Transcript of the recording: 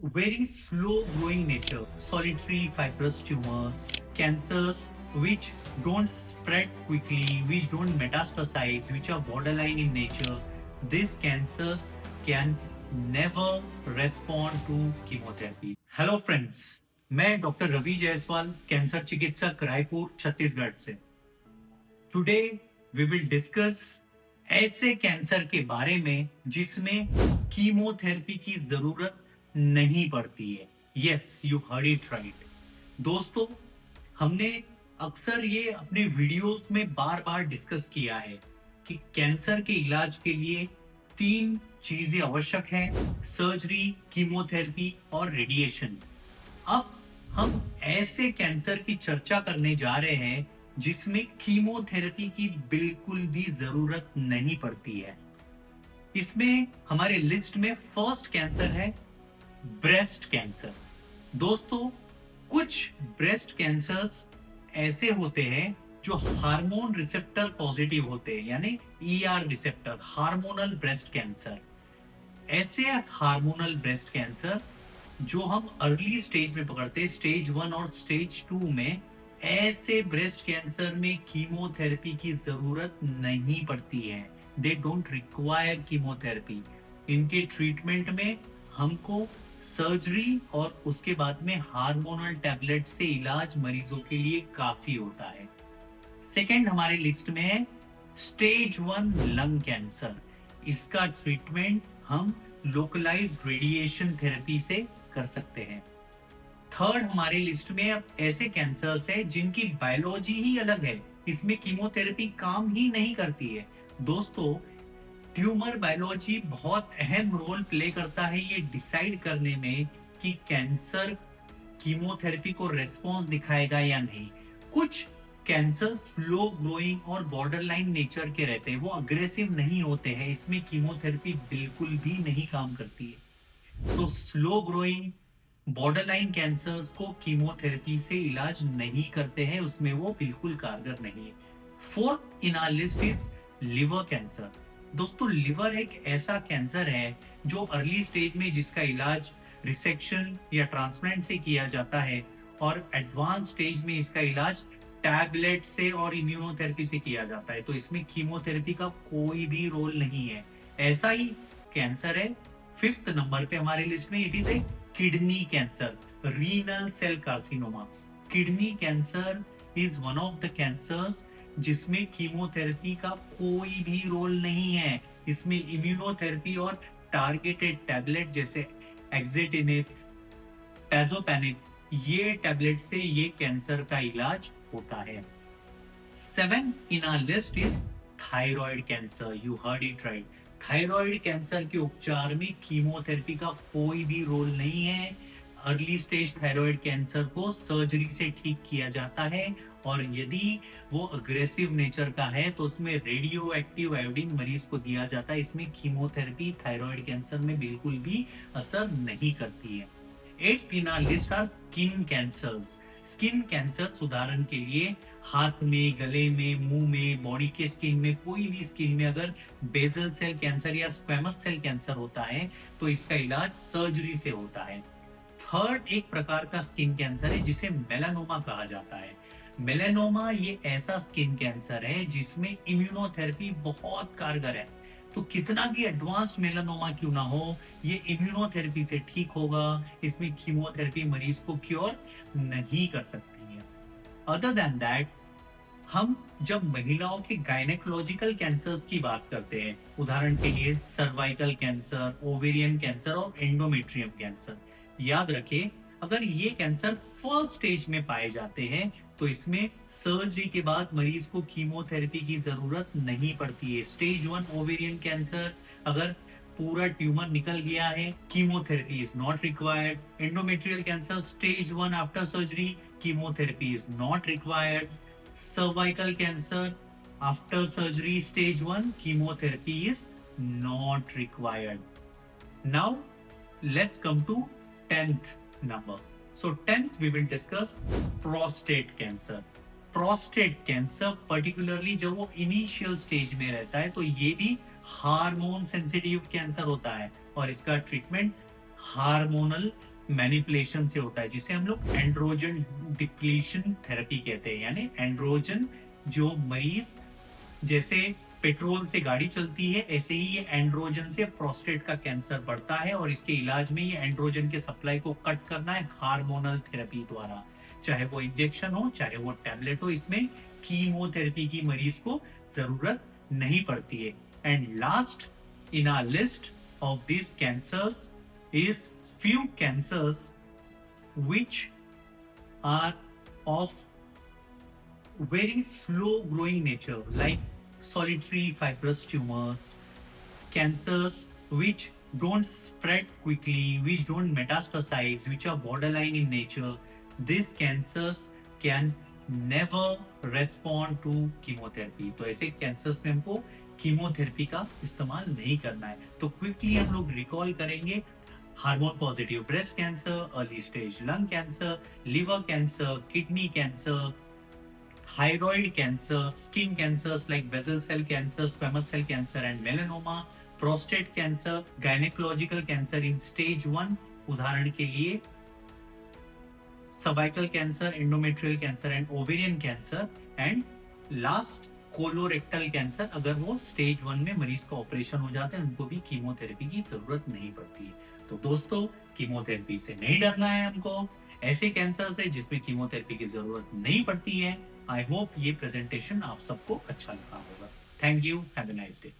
very slow growing nature, solitary fibrous tumors, cancers which don't spread quickly, which don't metastasize, which are borderline in nature. These cancers can never respond to chemotherapy. Hello friends, मैं doctor Ravi Jaiswal, cancer चिकित्सक, रायपुर, छत्तीसगढ़ से। Today we will discuss ऐसे cancer के बारे में जिसमें chemotherapy की जरूरत नहीं पड़ती है। Yes, you heard it right. दोस्तों, हमने अक्सर ये अपने वीडियोस में बार बार डिस्कस किया है कि कैंसर के इलाज के लिए तीन चीजें आवश्यक हैं: सर्जरी, कीमोथेरेपी और रेडिएशन। अब हम ऐसे कैंसर की चर्चा करने जा रहे हैं जिसमें कीमोथेरेपी की बिल्कुल भी जरूरत नहीं पड़ती है। इसमें हमारे लिस्ट में फर्स्ट कैंसर है ब्रेस्ट कैंसर। दोस्तों, कुछ ब्रेस्ट कैंसर्स ऐसे होते हैं जो हार्मोन रिसेप्टर पॉजिटिव होते हैं, यानी ER receptor, hormonal breast cancer. ऐसे हार्मोनल ब्रेस्ट कैंसर जो हम अर्ली स्टेज में पकड़ते हैं, स्टेज 1 और स्टेज 2 में, ऐसे ब्रेस्ट कैंसर में कीमोथेरेपी की जरूरत नहीं पड़ती है। They don't require chemotherapy. इनके ट्रीटमेंट में हमको सर्जरी और उसके बाद में हार्मोनल टैबलेट से इलाज मरीजों के लिए काफी होता है। सेकेंड हमारे लिस्ट में है स्टेज 1 लंग कैंसर। इसका ट्रीटमेंट हम लोकलाइज्ड रेडिएशन थेरेपी से कर सकते हैं। थर्ड हमारे लिस्ट में अब ऐसे कैंसर्स है जिनकी बायोलॉजी ही अलग है, इसमें कीमोथेरेपी काम ही नहीं करती है। दोस्तों, ट्यूमर बायोलॉजी बहुत अहम रोल प्ले करता है ये डिसाइड करने में कि कैंसर कीमोथेरेपी को रेस्पॉन्स दिखाएगा या नहीं। कुछ कैंसर स्लो ग्रोइंग और बॉर्डरलाइन नेचर के रहते हैं, वो अग्रेसिव नहीं होते हैं, इसमें कीमोथेरेपी बिल्कुल भी नहीं काम करती है। So slow growing borderline cancers को कीमोथेरेपी से इलाज नहीं करते हैं, उसमें वो बिल्कुल कारगर नहीं है। Fourth in our list is liver cancer. दोस्तों, लिवर एक ऐसा कैंसर है जो अर्ली स्टेज में जिसका इलाज रिसेक्शन या ट्रांसप्लांट से किया जाता है और एडवांस स्टेज में इसका इलाज टैबलेट से और इम्यूनोथेरेपी से किया जाता है। तो इसमें कीमोथेरेपी का कोई भी रोल नहीं है। ऐसा ही कैंसर है फिफ्थ नंबर पे हमारे लिस्ट में, it is a kidney cancer, renal cell carcinoma. Kidney cancer is one of the cancers जिसमें कीमोथेरेपी का कोई भी रोल नहीं है। इसमें इम्यूनोथेरेपी और टारगेटेड टैबलेट जैसे एक्जेटिनिब, पैजोपेनिब, ये टैबलेट से ये कैंसर का इलाज होता है। Seven in our list is thyroid cancer. You heard it right. Thyroid cancer के उपचार में कीमोथेरेपी का कोई भी रोल नहीं है। अर्ली स्टेज थायराइड कैंसर को सर्जरी से ठीक किया जाता है और यदि वो अग्रेसिव नेचर का है तो उसमें रेडियो एक्टिव आयोडीन मरीज को दिया जाता है। इसमें कीमोथेरेपी थायराइड कैंसर में बिल्कुल भी असर नहीं करती है। Eighth in our list are skin cancers. Skin cancer उदाहरण के लिए हाथ में, गले में, मुंह में, बॉडी के स्किन में, कोई भी स्किन में अगर बेजल सेल कैंसर या स्क्वेमस सेल कैंसर होता है तो इसका इलाज सर्जरी से होता है। थर्ड एक प्रकार का स्किन कैंसर है जिसे मेलानोमा कहा जाता है। मेलानोमा ये ऐसा स्किन कैंसर है जिसमें इम्यूनोथेरेपी बहुत कारगर है। तो कितना भी एडवांस्ड मेलानोमा क्यों ना हो, ये इम्यूनोथेरेपी से ठीक होगा। इसमें कीमोथेरेपी मरीज को क्योर नहीं कर सकती है। अदर देन दैट, हम जब महिलाओं के गायनेकोलॉजिकल कैंसर्स की बात करते हैं, उदाहरण के लिए सर्वाइकल कैंसर, ओवेरियन कैंसर और एंडोमेट्रियम कैंसर, याद रखें अगर ये कैंसर फर्स्ट स्टेज में पाए जाते हैं तो इसमें सर्जरी के बाद मरीज को कीमोथेरेपी की जरूरत नहीं पड़ती है। स्टेज 1 ओवेरियन कैंसर, अगर पूरा ट्यूमर निकल गया है, chemotherapy is not required. Endometrial cancer stage 1 after surgery, chemotherapy is not required. Cervical cancer after surgery stage 1, chemotherapy is not required. Now let's come to 10th number. So 10th we will discuss prostate cancer. Prostate cancer particularly जब वो initial stage में रहता है तो ये भी hormone sensitive cancer होता है और इसका ट्रीटमेंट हार्मोनल मैनिपुलेशन से होता है, जिसे हम लोग एंड्रोजन डिप्लीशन थेरेपी कहते हैं। यानी एंड्रोजन जो मरीज, जैसे पेट्रोल से गाड़ी चलती है, ऐसे ही ये एंड्रोजन से प्रोस्टेट का कैंसर बढ़ता है, और इसके इलाज में ये एंड्रोजन के सप्लाई को कट करना है हार्मोनल थेरेपी द्वारा। चाहे वो इंजेक्शन हो, चाहे वो टैबलेट हो, इसमें कीमोथेरेपी की मरीज को जरूरत नहीं पड़ती है। And last in our list of this cancers is few cancers which are of very slow growing nature, like solitary fibrous tumors, cancers which don't spread quickly, which don't metastasize, which are borderline in nature. These cancers can never respond to chemotherapy. तो ऐसे cancers में हमको chemotherapy का इस्तेमाल नहीं करना है। तो क्विकली हम लोग रिकॉल करेंगे: hormone positive breast cancer, early stage lung cancer, liver cancer, kidney cancer, thyroid cancer, skin cancers like basal cell cancer, squamous cell cancer and melanoma, prostate cancer, gynecological cancer in stage 1, उदाहरण के लिए cervical cancer, endometrial cancer and ovarian cancer, and last colorectal cancer. अगर वो stage 1 में मरीज का operation हो जाता है, उनको भी कीमोथेरेपी की जरूरत नहीं पड़ती है। तो दोस्तों, कीमोथेरेपी से नहीं डरना है हमको। ऐसे कैंसर है जिसमें कीमोथेरेपी की जरूरत नहीं पड़ती है। आई होप ये प्रेजेंटेशन आप सबको अच्छा लगा होगा। Thank you, have a nice day.